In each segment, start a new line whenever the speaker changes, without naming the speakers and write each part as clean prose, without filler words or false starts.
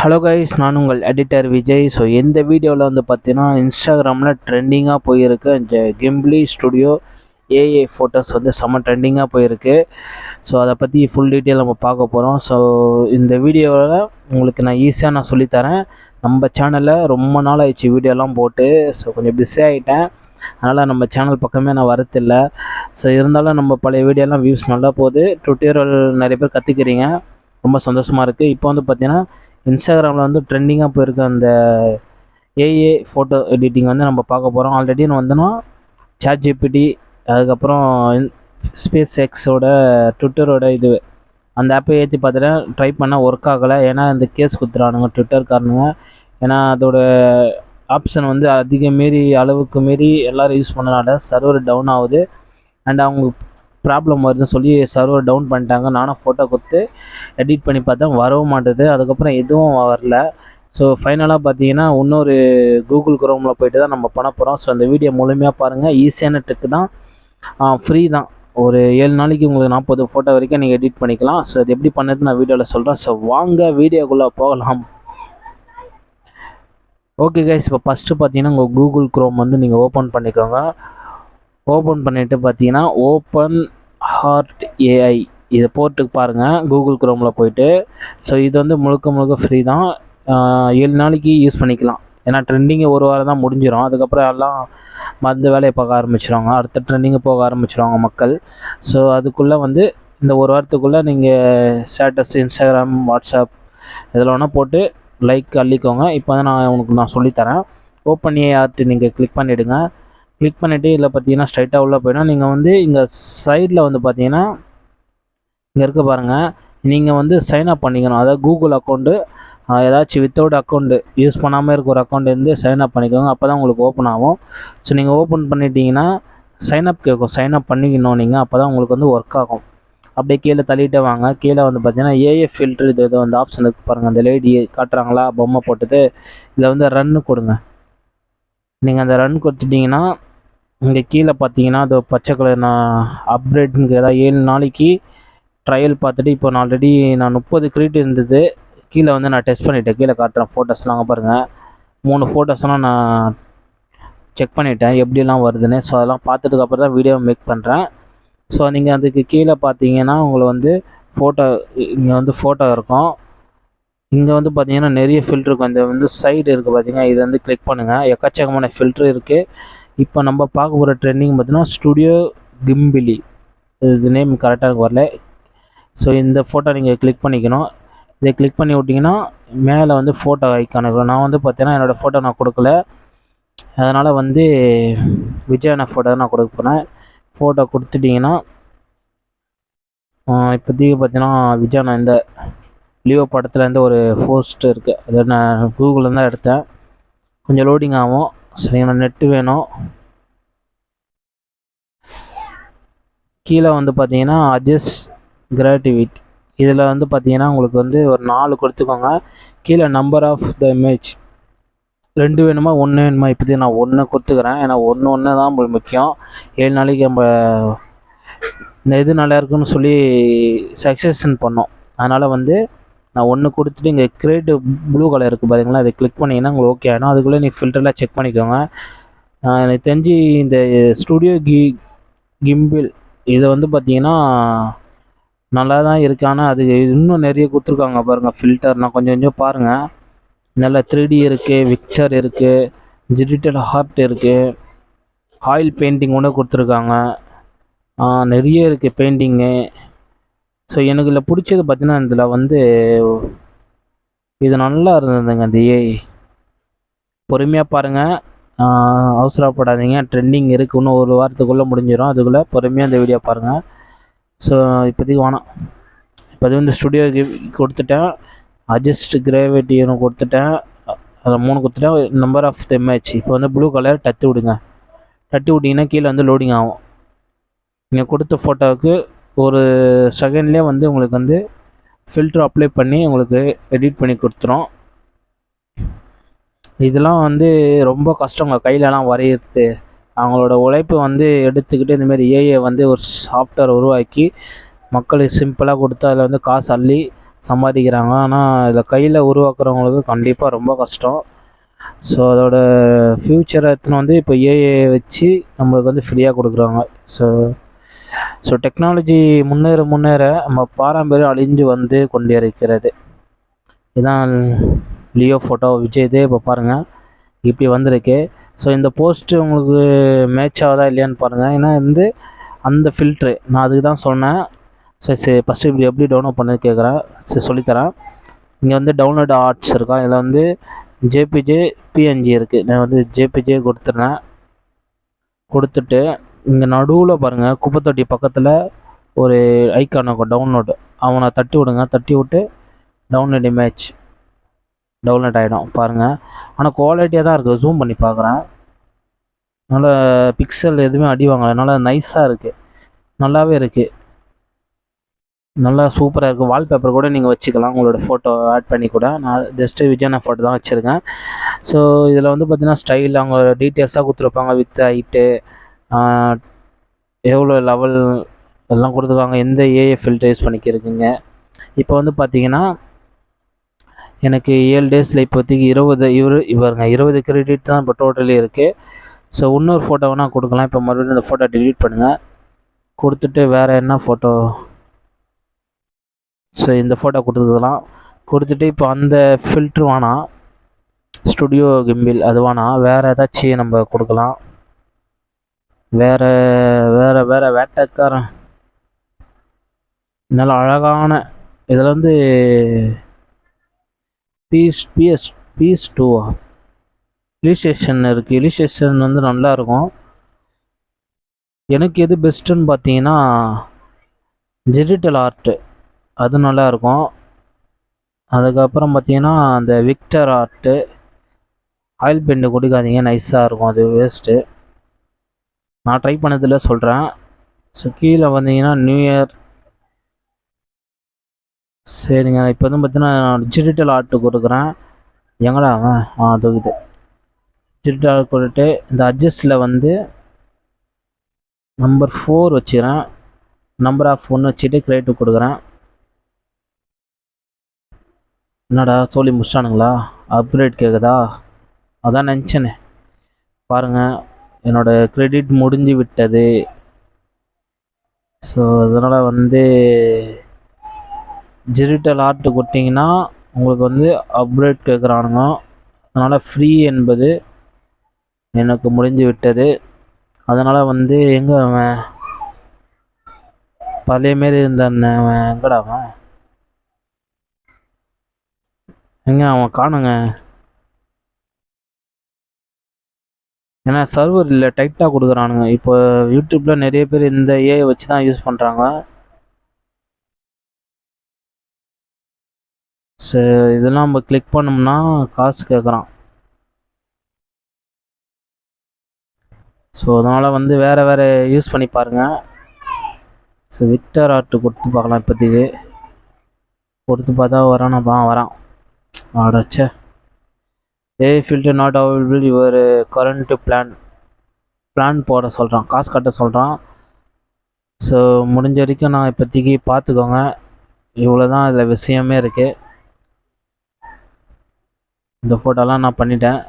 Hello guys, நான் உங்கள் editor Vijay. So இந்த வீடியோவில் வந்து பார்த்தீங்கன்னா இன்ஸ்டாகிராமில் ட்ரெண்டிங்காக போயிருக்கு இந்த கிம்ப்ளி ஸ்டுடியோ ஏஏ ஃபோட்டோஸ் வந்து செம்ம ட்ரெண்டிங்காக போயிருக்கு. ஸோ அதை பற்றி ஃபுல் டீட்டெயில் நம்ம பார்க்க போகிறோம். ஸோ இந்த வீடியோவில் உங்களுக்கு நான் ஈஸியாக சொல்லித்தரேன். நம்ம சேனலில் ரொம்ப நாள் ஆயிடுச்சு வீடியோலாம் போட்டு. ஸோ கொஞ்சம் பிஸி ஆகிட்டேன், அதனால் நம்ம சேனல் பக்கமே நான் வரதில்லை. ஸோ இருந்தாலும் நம்ம பழைய வீடியோலாம் வியூஸ் நல்லா போகுது, டுட்டோரியல் நிறைய பேர் கற்றுக்கிறீங்க, ரொம்ப சந்தோஷமாக இருக்குது. இப்போ வந்து பார்த்தீங்கன்னா இன்ஸ்டாகிராமில் வந்து ட்ரெண்டிங்காக போயிருக்க அந்த ஏஏ ஃபோட்டோ எடிட்டிங் வந்து நம்ம பார்க்க போகிறோம். ஆல்ரெடி நான் வந்தோன்னா ChatGPT, அதுக்கப்புறம் ஸ்பேஸ் எக்ஸோட ட்விட்டரோட இது அந்த ஆப்பை ஏற்றி பார்த்துட்டேன். ட்ரை பண்ணால் ஒர்க் ஆகலை, ஏன்னா இந்த கேஸ் குத்துறானுங்க ட்விட்டர்காரனுங்க. ஏன்னா அதோட ஆப்ஷன் வந்து அளவுக்கு மீறி எல்லோரும் யூஸ் பண்ணனால சர்வர் டவுன் ஆகுது. அண்ட் அவங்க ப்ராப்ளம் வருதுன்னு சொல்லி சர்வர் டவுன் பண்ணிட்டாங்க. நானும் ஃபோட்டோ கொடுத்து எடிட் பண்ணி பார்த்தேன், வரவும் மாட்டுது. அதுக்கப்புறம் எதுவும் வரல. ஸோ ஃபைனலாக பார்த்தீங்கன்னா இன்னொரு கூகுள் குரோமில் போய்ட்டு தான் நம்ம பண்ண போகிறோம். ஸோ அந்த வீடியோ முழுமையாக பாருங்கள். ஈஸியான ட்ரிக்கு தான், ஃப்ரீ தான். ஒரு 7 நாளைக்கு உங்களுக்கு 40 ஃபோட்டோ வரைக்கும் நீங்கள் எடிட் பண்ணிக்கலாம். ஸோ அது எப்படி பண்ணது நான் வீடியோவில் சொல்கிறேன். ஸோ வாங்க வீடியோக்குள்ளே போகலாம். ஓகே கைஸ், இப்போ ஃபஸ்ட்டு பார்த்தீங்கன்னா உங்கள் கூகுள் குரோம் வந்து நீங்கள் ஓப்பன் பண்ணிக்கோங்க. ஓப்பன் பண்ணிவிட்டு பார்த்தீங்கன்னா ஓப்பன் ஹார்ட் ஏஐ இதை போட்டுக்கு பாருங்கள் கூகுள் குரோமில் போய்ட்டு. ஸோ இது வந்து முழுக்க ஃப்ரீ தான். 7 நாளைக்கு யூஸ் பண்ணிக்கலாம். ஏன்னா ட்ரெண்டிங்கு ஒரு வாரம் தான் முடிஞ்சிடும். அதுக்கப்புறம் எல்லாம் மருந்து வேலையை பார்க்க ஆரம்பிச்சிடுவாங்க, அடுத்த ட்ரெண்டிங்கு போக ஆரம்பிச்சிடுவாங்க மக்கள். ஸோ அதுக்குள்ளே வந்து இந்த ஒரு வாரத்துக்குள்ளே நீங்கள் ஸ்டேட்டஸ், இன்ஸ்டாகிராம், வாட்ஸ்அப் இதில் வேணால் போட்டு லைக் அள்ளிக்கோங்க. இப்போ வந்து நான் சொல்லித்தரேன். ஓப்பன் ஏஆர்ட் நீங்கள் கிளிக் பண்ணிவிடுங்க. கிளிக் பண்ணிவிட்டு இதில் பார்த்தீங்கன்னா ஸ்ட்ரைட்டாக உள்ளே போயிடும். நீங்கள் வந்து இங்கே சைடில் வந்து பார்த்தீங்கன்னா இங்கே இருக்க பாருங்கள், நீங்கள் வந்து சைன்அப் பண்ணிக்கணும். அதாவது கூகுள் அக்கௌண்ட்டு ஏதாச்சும் வித்தவுட் அக்கௌண்ட்டு யூஸ் பண்ணாமல் இருக்க ஒரு அக்கௌண்ட் இருந்து சைன்அப் பண்ணிக்கோங்க. அப்போ தான் உங்களுக்கு ஓப்பன் ஆகும். ஸோ நீங்கள் ஓப்பன் பண்ணிட்டீங்கன்னா சைன்அப் கேட்கும், சைன்அப் பண்ணிக்கணும் நீங்கள். அப்போ தான் உங்களுக்கு வந்து ஒர்க் ஆகும். அப்படியே கீழே தள்ளிகிட்டே வாங்க. கீழே வந்து பார்த்தீங்கன்னா ஏஏ ஃபில்ட்ரு இது வந்து ஆப்ஷன் இருக்குது பாருங்கள். அந்த லேடி காட்டுறாங்களா பொம்மை போட்டுட்டு, இதில் வந்து ரன்னு கொடுங்க. நீங்கள் அந்த ரன் கொடுத்துட்டிங்கன்னா இங்கே கீழே பார்த்தீங்கன்னா அது பச்சை கலர் அப்டேட்டுங்க. ஏதாவது 7 நாளைக்கு ட்ரையல் பார்த்துட்டு இப்போ நான் ஆல்ரெடி 30 கிரியேட் இருந்தது. கீழே வந்து நான் டெஸ்ட் பண்ணிவிட்டேன். கீழே காட்டுறேன் ஃபோட்டோஸ்லாம் பாருங்கள். 3 ஃபோட்டோஸ்லாம் நான் செக் பண்ணிவிட்டேன் எப்படிலாம் வருதுன்னு. ஸோ அதெல்லாம் பார்த்துட்டுக்கப்புறம் தான் வீடியோ மேக் பண்ணுறேன். ஸோ நீங்கள் அதுக்கு கீழே பார்த்தீங்கன்னா உங்களுக்கு வந்து ஃபோட்டோ, இங்கே வந்து ஃபோட்டோ இருக்கும். இங்கே வந்து பார்த்தீங்கன்னா நிறைய ஃபில்ட்ரு இருக்கும். இந்த வந்து சைடு இருக்குது பார்த்தீங்கன்னா, இதை வந்து கிளிக் பண்ணுங்கள். எக்கச்சக்கமான ஃபில்ட்ரு இருக்குது. இப்போ நம்ம பார்க்க போகிற ட்ரெண்டிங் பார்த்தீங்கன்னா ஸ்டுடியோ கிம்பிளி, இது நேம் கரெக்டாக வரல. ஸோ இந்த ஃபோட்டோ நீங்கள் கிளிக் பண்ணிக்கணும். இதை கிளிக் பண்ணி விட்டிங்கன்னா மேலே வந்து ஃபோட்டோ ஐக்கான் இருக்கும். நான் வந்து பார்த்தீங்கன்னா என்னோடய ஃபோட்டோ நான் கொடுக்கல, அதனால் வந்து விஜயண்ணா ஃபோட்டோ நான் கொடுக்க போகிறேன். ஃபோட்டோ கொடுத்துட்டிங்கன்னா இப்போதைக்கு பார்த்தீங்கன்னா விஜயண்ணா இந்த லியோ படத்துலேருந்து ஒரு போஸ்ட் இருக்குது, அதை நான் கூகுளில் தான் எடுத்தேன். கொஞ்சம் லோடிங் ஆகும். சரிங்களா, நெட்டு வேணும். கீழே வந்து பார்த்தீங்கன்னா அட்ஜஸ்ட் கிராட்டிவிட்டி, இதில் வந்து பார்த்தீங்கன்னா உங்களுக்கு வந்து ஒரு 4 கொடுத்துக்கோங்க. கீழே நம்பர் ஆஃப் த இமேஜ் 2 வேணுமா 1 வேணுமா? இப்போதைக்கு நான் 1 கொடுத்துக்கிறேன். ஏன்னா ஒன்று தான் உங்களுக்கு முக்கியம். 7 நாளைக்கு நம்ம எது நல்லா இருக்குன்னு சொல்லி சக்ஸஷன் பண்ணோம். அதனால் வந்து நான் 1 கொடுத்துட்டு இங்கே கிரியேட் ப்ளூ கலர் இருக்குது பார்த்தீங்களா, அதை கிளிக் பண்ணிங்கன்னா உங்களுக்கு ஓகே ஆகிடும். அதுக்குள்ளே நீங்கள் ஃபில்டர்லாம் செக் பண்ணிக்கோங்க. எனக்கு தெரிஞ்சு இந்த ஸ்டுடியோ கிம்பிள் இதை வந்து பார்த்தீங்கன்னா நல்லா தான் இருக்குது. ஆனால் அது இன்னும் நிறைய கொடுத்துருக்காங்க பாருங்கள் ஃபில்டர்னால், கொஞ்சம் பாருங்கள். நல்லா 3D இருக்குது, விக்சர் இருக்குது, டிஜிட்டல் ஹார்ட் இருக்குது, ஆயில் பெயிண்டிங் ஒன்று கொடுத்துருக்காங்க, நிறைய இருக்குது பெயிண்டிங்கு. ஸோ எனக்கு இதில் பிடிச்சது பார்த்தீங்கன்னா இதில் வந்து இது நல்லா இருந்ததுங்க. அந்த ஏஐ பொறுமையாக பாருங்கள், அவசரப்படாதீங்க. ட்ரெண்டிங் இருக்குது, இன்னும் ஒரு வாரத்துக்குள்ளே முடிஞ்சிடும். அதுக்குள்ளே பொறுமையாக இந்த வீடியோ பாருங்கள். ஸோ இப்போதைக்கு வேணாம். இப்போ வந்து ஸ்டுடியோ கொடுத்துட்டேன், அட்ஜஸ்ட் கிராவிட்டி ஒன்று கொடுத்துட்டேன், அதில் 3 கொடுத்துட்டேன், நம்பர் ஆஃப் த இமேஜ். இப்போ வந்து ப்ளூ கலர் தட்டி விடுங்க. தட்டி விட்டிங்கன்னா கீழே வந்து லோடிங் ஆகும். நீங்கள் கொடுத்த ஃபோட்டோவுக்கு ஒரு செகண்ட்லேயே வந்து உங்களுக்கு வந்து ஃபில்ட்ரு அப்ளை பண்ணி உங்களுக்கு எடிட் பண்ணி கொடுத்துரும். இதெல்லாம் வந்து ரொம்ப கஷ்டங்க கையிலலாம் வரையிறது. அவங்களோட உழைப்பு வந்து எடுத்துக்கிட்டு இந்தமாரி ஏஐ வந்து ஒரு சாஃப்ட்வேர் உருவாக்கி மக்களுக்கு சிம்பிளாக கொடுத்து அதில் வந்து காசு அள்ளி சம்பாதிக்கிறாங்க. ஆனால் இதில் கையில் உருவாக்குறவங்களுக்கு கண்டிப்பாக ரொம்ப கஷ்டம். ஸோ அதோட ஃப்யூச்சரை எடுத்துன்னு வந்து இப்போ ஏஐ வச்சு நம்மளுக்கு வந்து ஃப்ரீயாக கொடுக்குறாங்க. ஸோ ஸோ டெக்னாலஜி முன்னேற முன்னேற நம்ம பாரம்பரியம் அழிஞ்சு வந்து கொண்டே இருக்கிறது. இதுதான் லியோ ஃபோட்டோ விஜய்தே. இப்போ பாருங்கள் இப்படி வந்திருக்கு. ஸோ இந்த போஸ்ட்டு உங்களுக்கு மேட்ச் ஆகுதா இல்லையான்னு பாருங்கள். ஏன்னா வந்து அந்த ஃபில்ட்ரு நான் அதுக்கு தான் சொன்னேன். சரி ஃபஸ்ட்டு இப்படி எப்படி டவுன்லோட் பண்ணது கேட்குறேன். சரி சொல்லித்தரேன். இங்கே வந்து டவுன்லோட் ஆர்ட்ஸ் இருக்கா, இதில் வந்து ஜேபிஜே பிஎன்ஜி இருக்குது. நான் வந்து ஜேபிஜே கொடுத்துட்றேன். கொடுத்துட்டு இங்கே நடுவில் பாருங்கள் குப்பைத்தொட்டி பக்கத்தில் ஒரு ஐக்கான் இருக்கும் டவுன்லோடு. அவனை தட்டி விடுங்க. தட்டி விட்டு டவுன்லோட் இமேஜ் டவுன்லோட் ஆகிடும் பாருங்கள். ஆனால் குவாலிட்டியாக தான் இருக்குது. ஜூம் பண்ணி பார்க்குறேன். அதனால் பிக்சல் எதுவுமே அடி வாங்கலை. அதனால் நைஸாக இருக்குது, நல்லாவே இருக்குது, நல்லா சூப்பராக இருக்குது. வால்பேப்பர் கூட நீங்கள் வச்சுக்கலாம், உங்களோட ஃபோட்டோ ஆட் பண்ணி கூட. நான் ஜஸ்ட்டு விஜயனா ஃபோட்டோ தான் வச்சுருக்கேன். ஸோ இதில் வந்து பார்த்திங்கன்னா ஸ்டைல் அவங்க டீட்டெயில்ஸாக கொடுத்துருப்பாங்க. வித் ஹைட்டு, எவ்வளோ லெவல் எல்லாம் கொடுத்துருக்காங்க. எந்த ஏஐ ஃபில்டர் யூஸ் பண்ணிக்கிருக்குங்க. இப்போ வந்து பார்த்திங்கன்னா எனக்கு 7 டேஸில் இப்போதைக்கு 20 கிரெடிட் தான் இப்போ டோட்டலி இருக்குது. ஸோ இன்னொரு ஃபோட்டோ வேணால் கொடுக்கலாம். இப்போ மறுபடியும் இந்த ஃபோட்டோ டிலீட் பண்ணுங்கள். கொடுத்துட்டு வேறு என்ன ஃபோட்டோ, ஸோ இந்த ஃபோட்டோ கொடுத்துக்கலாம். கொடுத்துட்டு இப்போ அந்த ஃபில்ட்ரு வேணாம், ஸ்டுடியோ கிம்பில் அது வேணாம், வேறு ஏதாச்சும் நம்ம கொடுக்கலாம். வேறு வேறு வேறு வேட்டக்காரன் நல்ல அழகான இதில் வந்து PS2 இலிஸ்ட்ரேஷன் இருக்குது. இலிஸ்ட்ரேஷன் வந்து நல்லாயிருக்கும். எனக்கு எது பெஸ்ட்டுன்னு பார்த்தீங்கன்னா டிஜிட்டல் ஆர்ட்டு, அது நல்லாயிருக்கும். அதுக்கப்புறம் பார்த்தீங்கன்னா அந்த விக்டர் ஆர்ட்டு, ஆயில் பெயிண்ட் கொடுக்காதீங்க, நைஸாக இருக்கும், அது வேஸ்ட்டு. நான் ட்ரை பண்ணதில் சொல்கிறேன். ஸோ கீழே வந்தீங்கன்னா நியூ இயர். சரிங்க, இப்போ வந்து பார்த்தீங்கன்னா டிஜிட்டல் ஆர்ட்டு கொடுக்குறேன். எங்கடா அவன் அது டிஜிட்டல் ஆர்ட் கொடுத்துட்டு இந்த அட்ஜஸ்ட்டில் வந்து நம்பர் 4 வச்சுக்கிறேன். நம்பர் ஆஃப் 1 வச்சுட்டு கிரியேட்டிவ் கொடுக்குறேன். என்னடா சொல்லி முடிச்சிட்டானுங்களா? அப்கிரேட் கேட்குதா? அதான் நினச்சேனே. பாருங்கள் என்னோடய கிரெடிட் முடிஞ்சு விட்டது. ஸோ அதனால் வந்து டிஜிட்டல் ஆர்ட்டு கொடுத்தீங்கன்னா உங்களுக்கு வந்து அப்கிரேட் கேட்குறானுங்க. அதனால் ஃப்ரீ என்பது எனக்கு முடிஞ்சு விட்டது. அதனால் வந்து எங்கே அவன் பழைய மாரி இருந்தான், அவன் எங்கடா அவன், எங்கே அவன் காணுங்க. ஏன்னா சர்வர் இல்லை, டைட்டாக கொடுக்குறானுங்க. இப்போ யூடியூப்பில் நிறைய பேர் இந்த ஏஐ வச்சு தான் யூஸ் பண்ணுறாங்க. ஸோ இதெல்லாம் நம்ம கிளிக் பண்ணோம்னா காசு கேட்குறான். ஸோ அதனால் வந்து வேறு யூஸ் பண்ணி பாருங்கள். ஸோ விக்டர் ஆர்ட்டு கொடுத்து பார்க்கலாம். இப்போதைக்கு கொடுத்து பார்த்தா வரான். ஆடாச்சே. AI filter not available, your current plan போட சொல்கிறான், காசு கட்ட சொல்கிறான். ஸோ முடிஞ்ச வரைக்கும் நான் இப்போதைக்கு பார்த்துக்கோங்க. இவ்வளோ தான் இதில் விஷயமே இருக்குது. இந்த ஃபோட்டோலாம் நான் பண்ணிட்டேன்.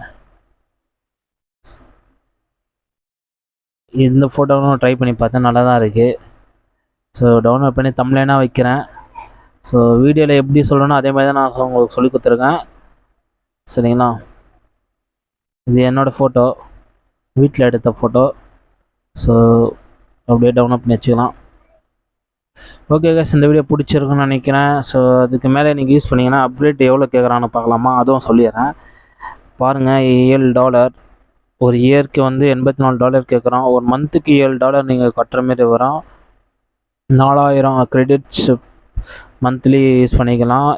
இந்த ஃபோட்டோவும் ட்ரை பண்ணி பார்த்தேன், நல்லா தான் இருக்குது. ஸோ டவுன்லோட் பண்ணி தம்ப்லைனாக வைக்கிறேன். ஸோ வீடியோவில் எப்படி சொல்லணும் அதே மாதிரி தான் நான் உங்களுக்கு சொல்லி கொடுத்துருக்கேன். சரிங்களா? இது என்னோடய ஃபோட்டோ, வீட்டில் எடுத்த ஃபோட்டோ. ஸோ அப்படியே டவுன்லோட் பண்ணி வச்சுக்கலாம். ஓகே கேஸ், இந்த வீடியோ பிடிச்சிருக்குன்னு நினைக்கிறேன். ஸோ அதுக்கு மேலே நீங்கள் யூஸ் பண்ணிங்கன்னா அப்கிரேட் எவ்வளோ கேட்குறான்னு பார்க்கலாமா, அதுவும் சொல்லிடுறேன். பாருங்கள், $7 ஒரு இயருக்கு வந்து $84 கேட்குறான். ஒரு மந்த்துக்கு $7 நீங்கள் கட்டுற மாரி வரும். 4000 கிரெடிட்ஸ் மந்த்லி யூஸ் பண்ணிக்கலாம்.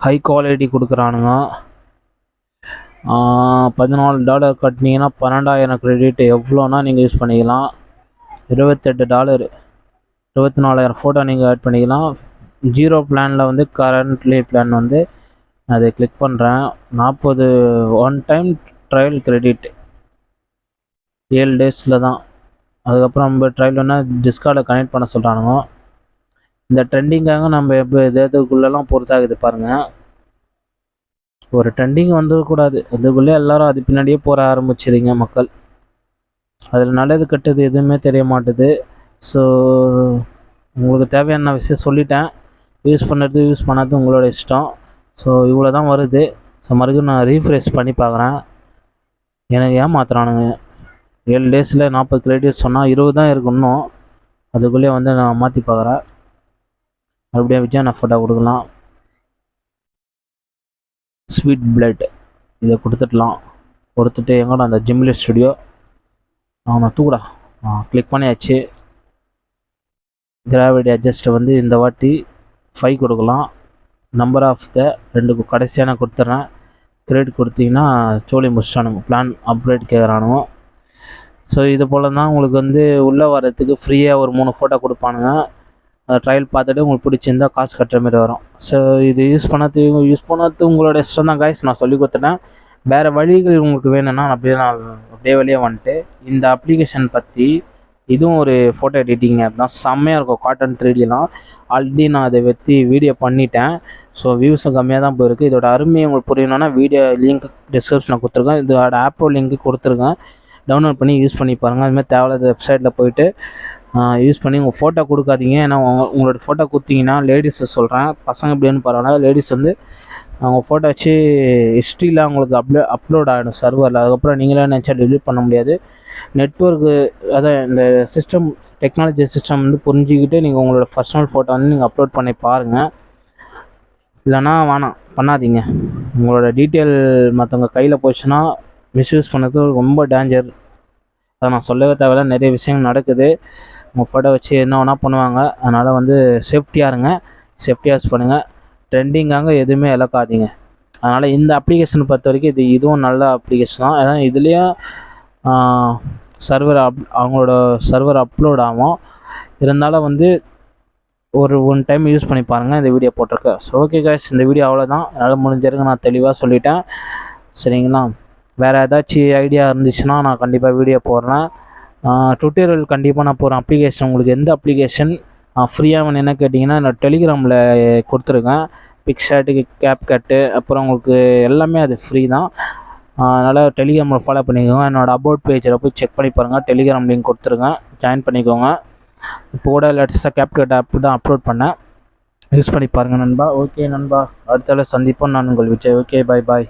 ஹை குவாலிட்டி கொடுக்குறானுங்க. $14 கட்டினீங்கன்னா 12000 கிரெடிட் எவ்வளோனா நீங்கள் யூஸ் பண்ணிக்கலாம். $28, 24,000 ஃபோட்டோ நீங்கள் ஆட் பண்ணிக்கலாம். 0 பிளானில் வந்து கரண்ட்லி பிளான் வந்து அதை கிளிக் பண்ணுறேன். 40 ஒன் டைம் ட்ரையல் கிரெடிட் 7 டேஸில் தான். அதுக்கப்புறம் நம்ம ட்ரையல் வேணால் டிஸ்கார்டை கனெக்ட் பண்ண சொல்கிறானுங்க. இந்த ட்ரெண்டிங்காக நம்ம இப்போ இதுக்குள்ளெல்லாம் பொறுத்தாகுது பாருங்கள். ஒரு ட்ரெண்டிங் வந்துடக்கூடாது, அதுக்குள்ளே எல்லோரும் அது பின்னாடியே போக ஆரம்பிச்சிருங்க மக்கள். அதில் நல்லது கெட்டது எதுவுமே தெரிய மாட்டுது. ஸோ உங்களுக்கு தேவையான விஷயம் சொல்லிட்டேன். யூஸ் பண்ணுறது யூஸ் பண்ணாதது உங்களோட இஷ்டம். ஸோ இவ்வளோ தான் வருது. ஸோ மறுபடியும் நான் ரீஃப்ரெஷ் பண்ணி பார்க்குறேன். எனக்கு ஏமாத்துறானுங்க. 7 டேஸில் 40 கிரெடிட்ஸ் சொன்னால் 20 தான் இருக்கு இன்னும். அதுக்குள்ளேயே வந்து நான் மாற்றி பார்க்குறேன். மறுபடியும் விஜய் நான் ஃபோட்டோ கொடுக்கலாம். ஸ்வீட் பிளட் இதை கொடுத்துடலாம். கொடுத்துட்டு எங்கடா அந்த ஜிம்லி ஸ்டுடியோ நான் தூக்குடா. கிளிக் பண்ணியாச்சு. கிராவிட்டி அட்ஜஸ்ட்டை வந்து இந்த வாட்டி 5 கொடுக்கலாம். நம்பர் ஆஃப் த 2 கடைசியான கொடுத்துட்றேன். கிரெடிட் கொடுத்தீங்கன்னா சோலி முடிச்சிட்டானுங்க. பிளான் அப்கிரேட் கேட்குறானுங்க. ஸோ இது போல் தான் உங்களுக்கு வந்து உள்ளே வரத்துக்கு ஃப்ரீயாக ஒரு 3 ஃபோட்டோ கொடுப்பானுங்க. ட்ரையல் பார்த்துட்டு உங்களுக்கு பிடிச்சிருந்தா காசு கட்டுற மாதிரி வரும். ஸோ இது யூஸ் பண்ணது உங்களோட இஷ்டம் தான் காய்ஸ். நான் சொல்லி கொடுத்துட்டேன். வேறு வழிகள் உங்களுக்கு வேணும்னா அப்படியே வெளியே வந்துட்டு இந்த அப்ளிகேஷன் பற்றி, இதுவும் ஒரு ஃபோட்டோ எடிட்டிங் ஆப் தான். செம்மையாக இருக்கும். காட்டன் 3Dலாம் ஆல்ரெடி நான் அதை வச்சு வீடியோ பண்ணிட்டேன். ஸோ வியூஸும் கம்மியாக தான் போயிருக்கு. இதோட அருமையை உங்களுக்கு புரியணுன்னா வீடியோ லிங்க் டிஸ்கிரிப்ஷனில் கொடுத்துருக்கேன். இதோட ஆப்போ லிங்க்கு கொடுத்துருக்கேன். டவுன்லோட் பண்ணி யூஸ் பண்ணி பாருங்கள். அதுமாதிரி தேவையில்லாத வெப்சைட்டில் போய்ட்டு யூஸ் பண்ணி உங்கள் ஃபோட்டோ கொடுக்காதீங்க. ஏன்னா உங்களோட ஃபோட்டோ கொடுத்தீங்கன்னா லேடிஸை சொல்கிறேன், பசங்க எப்படின்னு பரவாயில்ல, லேடிஸ் வந்து அவங்க ஃபோட்டோ வச்சு ஹிஸ்ட்ரியில் அவங்களுக்கு அப்லோட் ஆகிடும் சர்வரில். அதுக்கப்புறம் நீங்களே நினச்சா டெலிட் பண்ண முடியாது. நெட்ஒர்க்கு அதான் இந்த சிஸ்டம் டெக்னாலஜி சிஸ்டம் வந்து புரிஞ்சுக்கிட்டு நீங்கள் உங்களோட பர்சனல் ஃபோட்டோ வந்து நீங்கள் அப்லோட் பண்ணி பாருங்கள். இல்லைனா வேணாம், பண்ணாதீங்க. உங்களோட டீட்டெயில் மற்றவங்க கையில் போச்சுன்னா மிஸ்யூஸ் பண்ணது ரொம்ப டேஞ்சர். அதை நான் சொல்லவே தேவையில்ல. நிறைய விஷயங்கள் நடக்குது. உங்கள் ஃபோட்டோ வச்சு என்ன வேணால் பண்ணுவாங்க. அதனால் வந்து சேஃப்டியாக இருங்க. சேஃப்டியாக யூஸ் பண்ணுங்கள். ட்ரெண்டிங்காக எதுவுமே இழக்காதீங்க. அதனால் இந்த அப்ளிகேஷனை பொறுத்த வரைக்கும் இதுவும் நல்ல அப்ளிகேஷன் தான். ஏன்னா இதுலேயும் அவங்களோட சர்வர் அப்லோட் ஆகும். இருந்தாலும் வந்து ஒன் டைம் யூஸ் பண்ணி பாருங்கள். இந்த வீடியோ போட்டிருக்கேன். ஸோ ஓகே காய்ஸ், இந்த வீடியோ அவ்வளோதான். என்னால் முடிஞ்சிருக்கு. நான் தெளிவாக சொல்லிட்டேன். சரிங்களா? வேறு ஏதாச்சும் ஐடியா இருந்துச்சுன்னா நான் கண்டிப்பாக வீடியோ போடுறேன். டுட்டோரியல் கண்டிப்பாக நான் போகிறேன். அப்ளிகேஷன் உங்களுக்கு எந்த அப்ளிகேஷன் ஃப்ரீயாக வேணும் என்ன கேட்டிங்கன்னா நான் டெலிகிராமில் கொடுத்துருக்கேன். பிக்சாட்டுக்கு கேப்கட்டு அப்புறம் உங்களுக்கு எல்லாமே அது ஃப்ரீ தான். அதனால் டெலிகிராமில் ஃபாலோ பண்ணிக்கோங்க. என்னோடய அபவுட் பேஜில் போய் செக் பண்ணி பாருங்கள். டெலிகிராம் லிங்க் கொடுத்துருக்கேன், ஜாயின் பண்ணிக்கோங்க. இப்போ கூட லேட்டஸ்ட்டாக கேப்கட் ஆப் தான் அப்லோட் பண்ணேன். யூஸ் பண்ணி பாருங்கள் நண்பா. ஓகே நண்பா, அடுத்தால சந்திப்போம். நான் உங்கள் விஜய். ஓகே, பாய் பாய்.